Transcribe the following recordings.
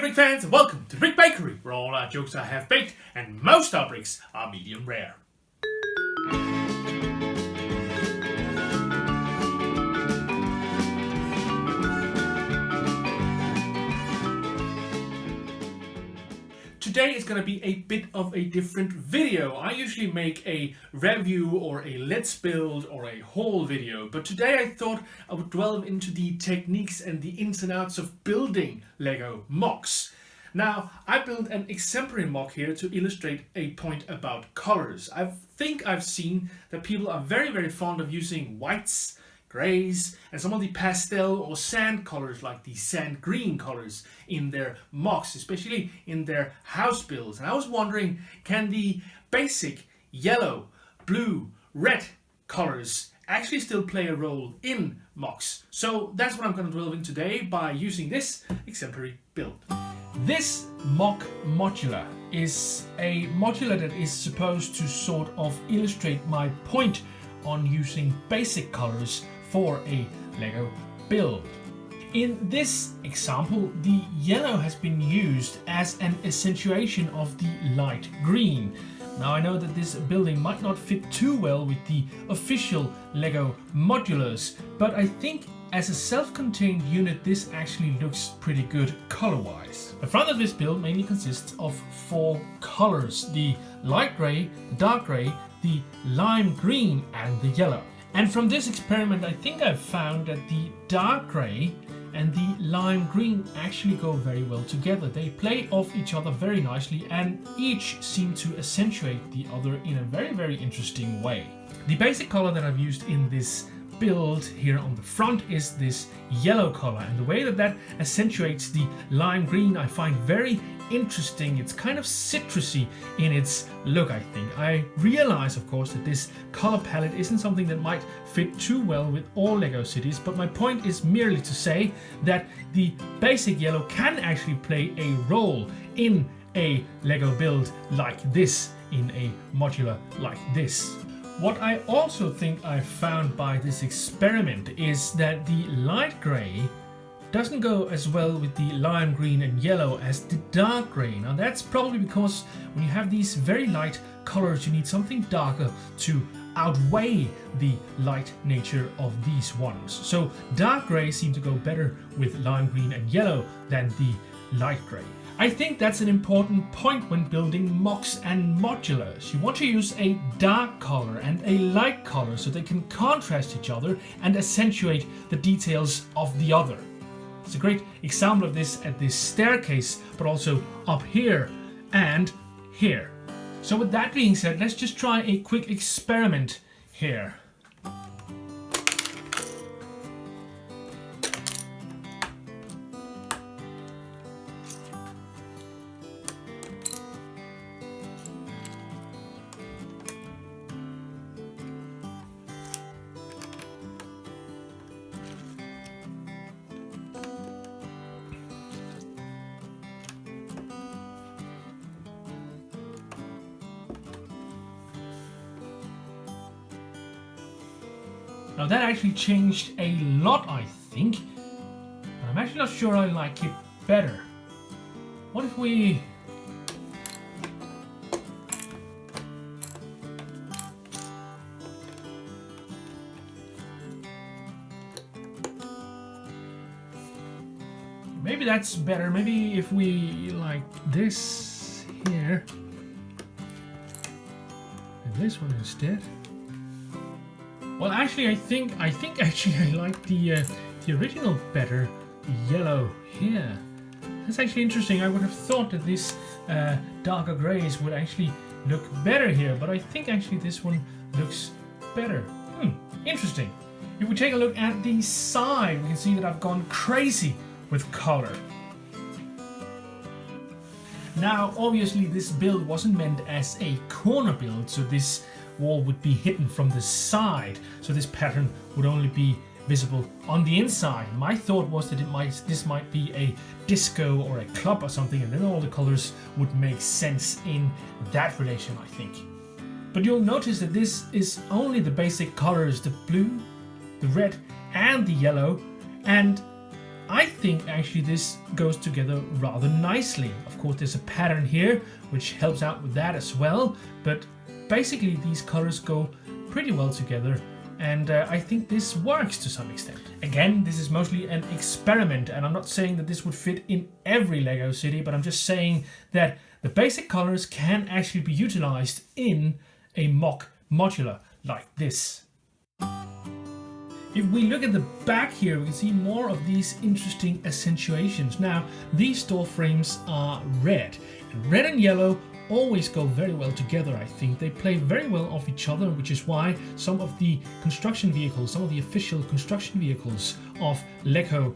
brick fans, and welcome to Brick Bakery, where all our jokes are half-baked and most our bricks are medium rare. Today is going to be a bit of a different video. I usually make a review or a let's build or a haul video, but today I thought I would delve into the techniques and the ins and outs of building Lego MOCs. Now, I built an exemplary MOC here to illustrate a point about colors. I think I've seen that people are very fond of using whites, grays, and some of the pastel or sand colors like the sand green colors in their MOCs, especially in their house builds. And I was wondering, can the basic yellow, blue, red colors actually still play a role in MOCs? So that's what I'm going to delve in today by using this exemplary build. This MOC modular is a modular that is supposed to sort of illustrate my point on using basic colors for a Lego build. In this example, the yellow has been used as an accentuation of the light green. Now I know that this building might not fit too well with the official Lego modulars, but I think as a self-contained unit this actually looks pretty good color-wise. The front of this build mainly consists of 4 colors: the light grey, the dark grey, the lime green and the yellow. And from this experiment I think I've found that the dark grey and the lime green actually go very well together. They play off each other very nicely and each seem to accentuate the other in a very interesting way. The basic color that I've used in this build here on the front is this yellow color, and the way that that accentuates the lime green I find very interesting. It's kind of citrusy in its look, I think. I realize, of course, that this color palette isn't something that might fit too well with all Lego cities, but my point is merely to say that the basic yellow can actually play a role in a Lego build like this, in a modular like this. What I also think I found by this experiment is that the light grey doesn't go as well with the lime green and yellow as the dark grey. Now that's probably because when you have these very light colors you need something darker to outweigh the light nature of these ones. So dark grey seem to go better with lime green and yellow than the light grey. I think that's an important point when building MOCs and modulars. You want to use a dark color and a light color so they can contrast each other and accentuate the details of the other. It's a great example of this at this staircase, but also up here and here. So with that being said, let's just try a quick experiment here. Now that actually changed a lot, I think, but I'm actually not sure I like it better. What if we... Maybe that's better. Maybe if we like this here, and this one instead. Well, actually, I think actually I like the original better, the yellow here. That's actually interesting. I would have thought that these darker grays would actually look better here, but I think actually this one looks better. Interesting. If we take a look at the side, we can see that I've gone crazy with color. Now, obviously, this build wasn't meant as a corner build, so this wall would be hidden from the side, so this pattern would only be visible on the inside. My thought was that this might be a disco or a club or something, and then all the colors would make sense in that relation, I think. But you'll notice that this is only the basic colors, the blue, the red and the yellow, and I think actually this goes together rather nicely. Of course, there's a pattern here which helps out with that as well, but basically these colors go pretty well together, and I think this works to some extent. Again, this is mostly an experiment, and I'm not saying that this would fit in every Lego city, but I'm just saying that the basic colors can actually be utilized in a MOC modular like this. If we look at the back here, we can see more of these interesting accentuations. Now, these door frames are red, and red and yellow always go very well together. I think they play very well off each other, which is why some of the construction vehicles, some of the official construction vehicles of Lego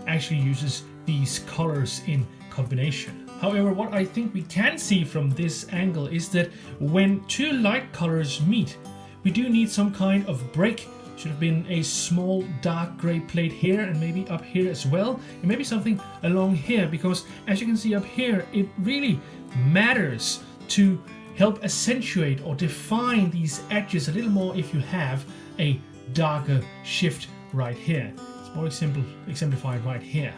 actually uses these colors in combination. However, what I think we can see from this angle is that when two light colors meet, we do need some kind of break. Should have been a small dark gray plate here, and maybe up here as well, and maybe something along here, because as you can see up here, it really matters to help accentuate or define these edges a little more if you have a darker shift right here. It's more exemplified right here.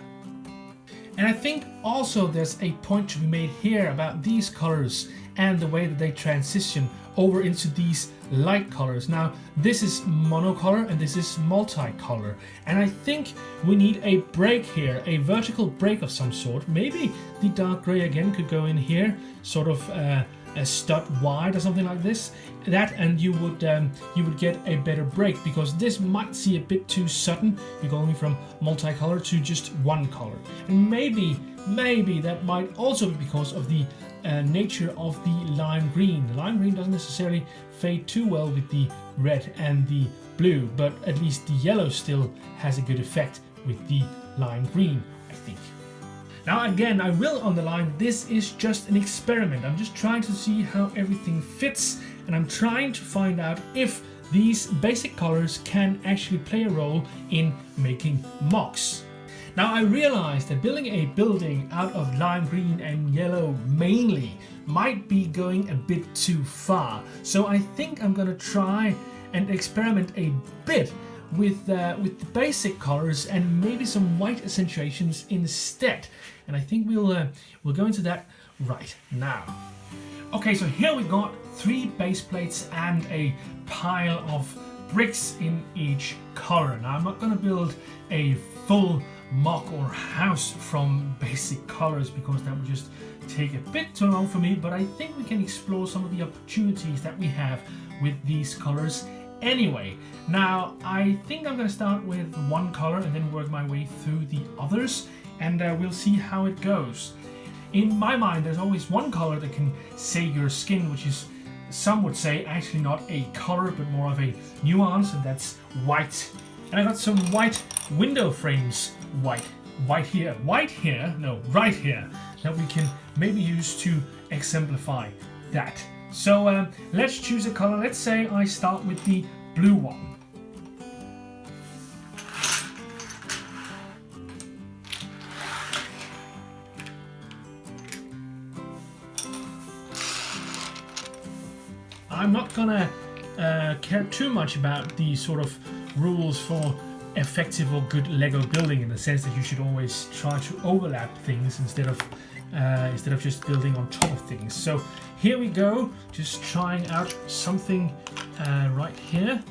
And I think also there's a point to be made here about these colors and the way that they transition over into these light colors. Now, this is monocolor and this is multicolor, and I think we need a break here, a vertical break of some sort. Maybe the dark gray again could go in here, sort of a stud wide or something like this. And you would get a better break, because this might seem a bit too sudden. You're going from multicolor to just one color, and maybe that might also be because of the nature of the lime green. The lime green doesn't necessarily fade too well with the red and the blue, but at least the yellow still has a good effect with the lime green, I think. Now again, I will underline, this is just an experiment. I'm just trying to see how everything fits, and I'm trying to find out if these basic colors can actually play a role in making MOCs. Now, I realized that building a building out of lime green and yellow mainly might be going a bit too far. So I think I'm going to try and experiment a bit with the basic colors and maybe some white accentuations instead. And I think we'll go into that right now. Okay, so here we got 3 base plates and a pile of bricks in each color. Now, I'm not going to build a full MOC or house from basic colors, because that would just take a bit too long for me, but I think we can explore some of the opportunities that we have with these colors anyway. Now, I think I'm going to start with one color and then work my way through the others, and we'll see how it goes. In my mind, there's always one color that can save your skin, which is, some would say, actually not a color but more of a nuance, and that's white. And I got some white window frames, right here, that we can maybe use to exemplify that. So let's choose a color. Let's say I start with the blue one. I'm not gonna care too much about the sort of rules for effective or good Lego building, in the sense that you should always try to overlap things instead of just building on top of things. So here we go, just trying out something right here.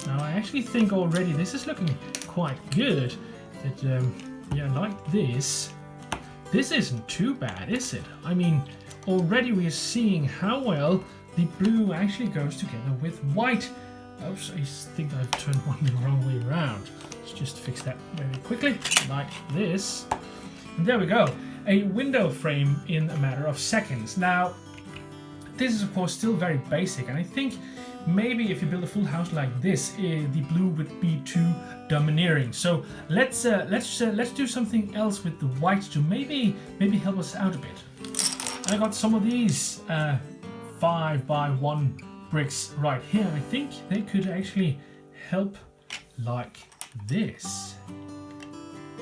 Now I actually think already this is looking quite good. That yeah, like this. This isn't too bad, is it? I mean, already we are seeing how well the blue actually goes together with white. Oops, I think I've turned one the wrong way around. Let's just fix that very quickly, like this. And there we go, a window frame in a matter of seconds. Now, this is of course still very basic, and I think maybe if you build a full house like this, the blue would be too domineering. So let's do something else with the white to maybe help us out a bit. I got some of these 5x1 bricks right here. I think they could actually help like this.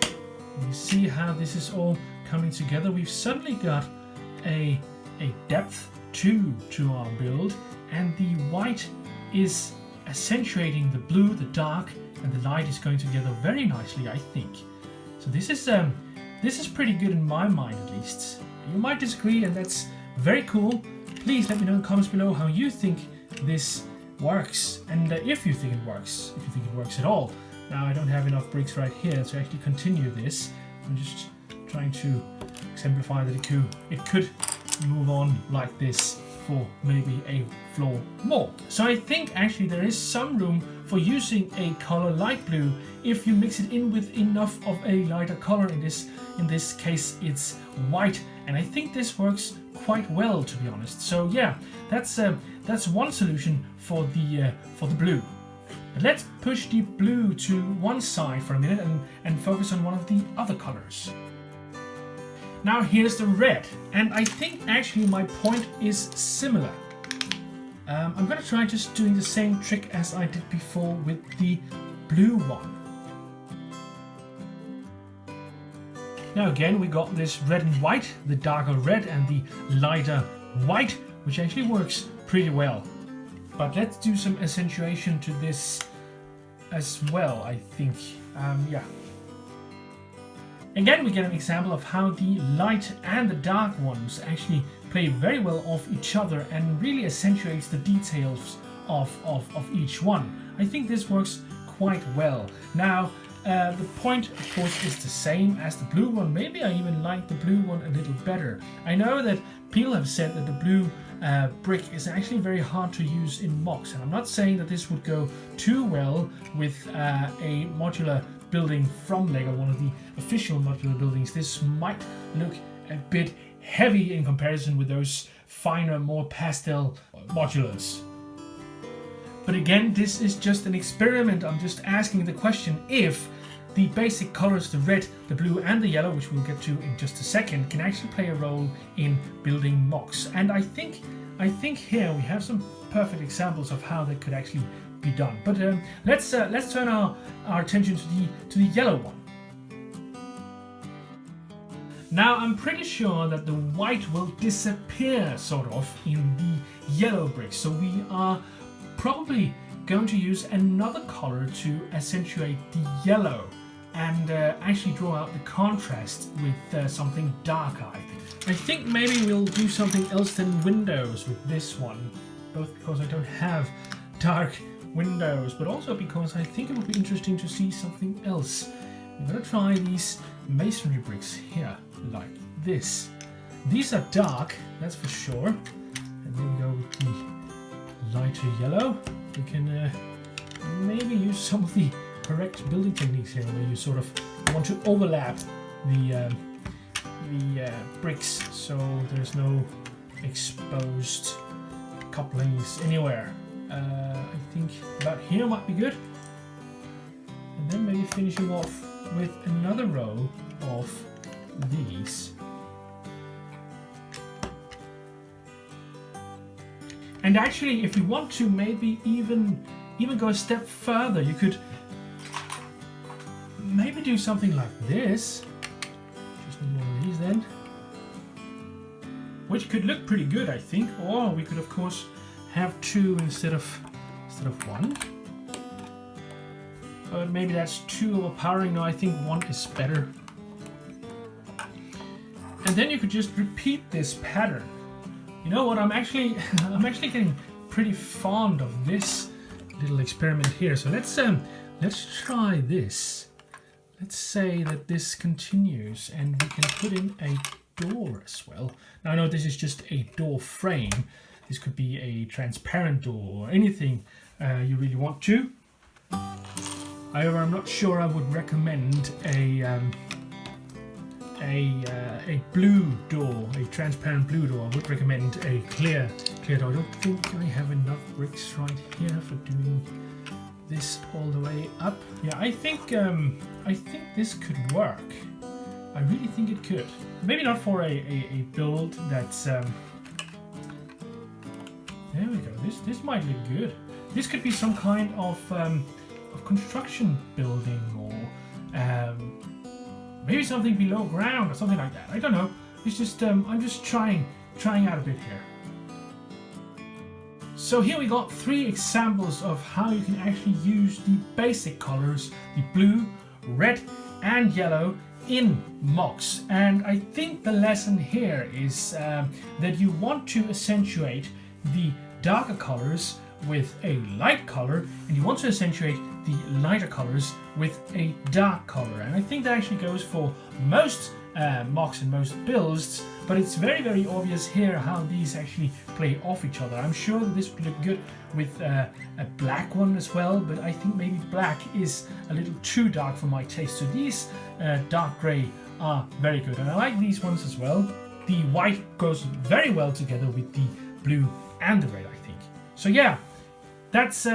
You see how this is all coming together? We've suddenly got a depth to our build, and the white is accentuating the blue, the dark, and the light is going together very nicely, I think. So this is pretty good in my mind, at least. You might disagree, and that's very cool. Please let me know in the comments below how you think this works, and if you think it works, if you think it works at all. Now I don't have enough bricks right here to actually continue this. I'm just trying to exemplify that it could move on like this for maybe a floor more. So I think actually there is some room for using a color like blue if you mix it in with enough of a lighter color. In this case it's white, and I think this works quite well, to be honest. So yeah, that's one solution for the blue. But let's push the blue to one side for a minute and focus on one of the other colors. Now here's the red, and I think actually my point is similar. I'm going to try just doing the same trick as I did before with the blue one. Now again we got this red and white, the darker red and the lighter white, which actually works pretty well. But let's do some accentuation to this as well, I think. Yeah. Again, we get an example of how the light and the dark ones actually play very well off each other and really accentuates the details of each one. I think this works quite well. Now, the point, of course, is the same as the blue one. Maybe I even like the blue one a little better. I know that people have said that the blue brick is actually very hard to use in MOCs, and I'm not saying that this would go too well with a modular building from LEGO, one of the official modular buildings. This might look a bit heavy in comparison with those finer, more pastel modulars. But again, this is just an experiment. I'm just asking the question if the basic colors, the red, the blue and the yellow, which we'll get to in just a second, can actually play a role in building MOCs. And I think here we have some perfect examples of how that could actually be done. But let's turn our attention to the yellow one. Now I'm pretty sure that the white will disappear sort of in the yellow brick, so we are probably going to use another color to accentuate the yellow and actually draw out the contrast with something darker, I think. I think maybe we'll do something else than windows with this one, both because I don't have dark windows, but also because I think it would be interesting to see something else. I'm going to try these masonry bricks here, like this. These are dark, that's for sure. And then we go with the lighter yellow. We can maybe use some of the correct building techniques here, where you sort of want to overlap the bricks so there's no exposed couplings anywhere. I think about here might be good. And then maybe finishing off with another row of these. And actually, if you want to maybe even go a step further, you could maybe do something like this. Just need one of these then. Which could look pretty good, I think. Or we could of course have two instead of one. But maybe that's too overpowering. No, I think one is better. And then you could just repeat this pattern. You know what? I'm actually getting pretty fond of this little experiment here. So let's try this. Let's say that this continues, and we can put in a door as well. Now I know this is just a door frame. This could be a transparent door or anything you really want to. However, I'm not sure I would recommend a blue door, a transparent blue door. I would recommend a clear door. I don't think I have enough bricks right here for doing this all the way up. Yeah, I think this could work. I really think it could. Maybe not for a build that's there we go. This might look good. This could be some kind of construction building, or maybe something below ground or something like that. I don't know. It's just I'm just trying out a bit here. So here we got 3 examples of how you can actually use the basic colors, the blue, red and yellow, in MOCs, and I think the lesson here is that you want to accentuate the darker colors with a light color, and you want to accentuate the lighter colors with a dark color. And I think that actually goes for most MOCs and most builds, but it's very obvious here how these actually play off each other. I'm sure that this would look good with a black one as well, but I think maybe black is a little too dark for my taste. So these dark grey are very good, and I like these ones as well. The white goes very well together with the blue and the red, I think. So yeah, that's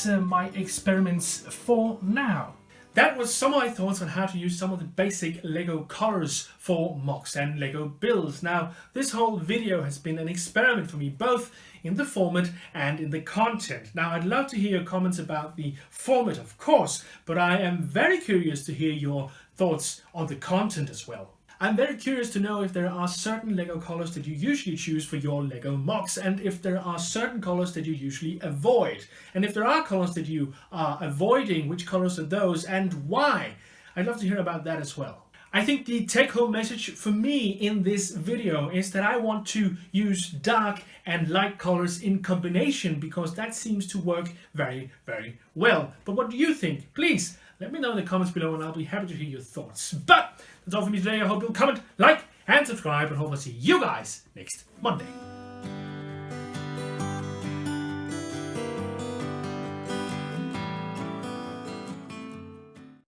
my experiments for now. That was some of my thoughts on how to use some of the basic LEGO colors for MOCs and LEGO builds. Now, this whole video has been an experiment for me, both in the format and in the content. Now, I'd love to hear your comments about the format, of course, but I am very curious to hear your thoughts on the content as well. I'm very curious to know if there are certain LEGO colors that you usually choose for your LEGO MOCs, and if there are certain colors that you usually avoid. And if there are colors that you are avoiding, which colors are those and why? I'd love to hear about that as well. I think the take-home message for me in this video is that I want to use dark and light colors in combination, because that seems to work very well. But what do you think? Please let me know in the comments below, and I'll be happy to hear your thoughts. But that's all for me today. I hope you'll comment, like, and subscribe, and hope I'll see you guys next Monday.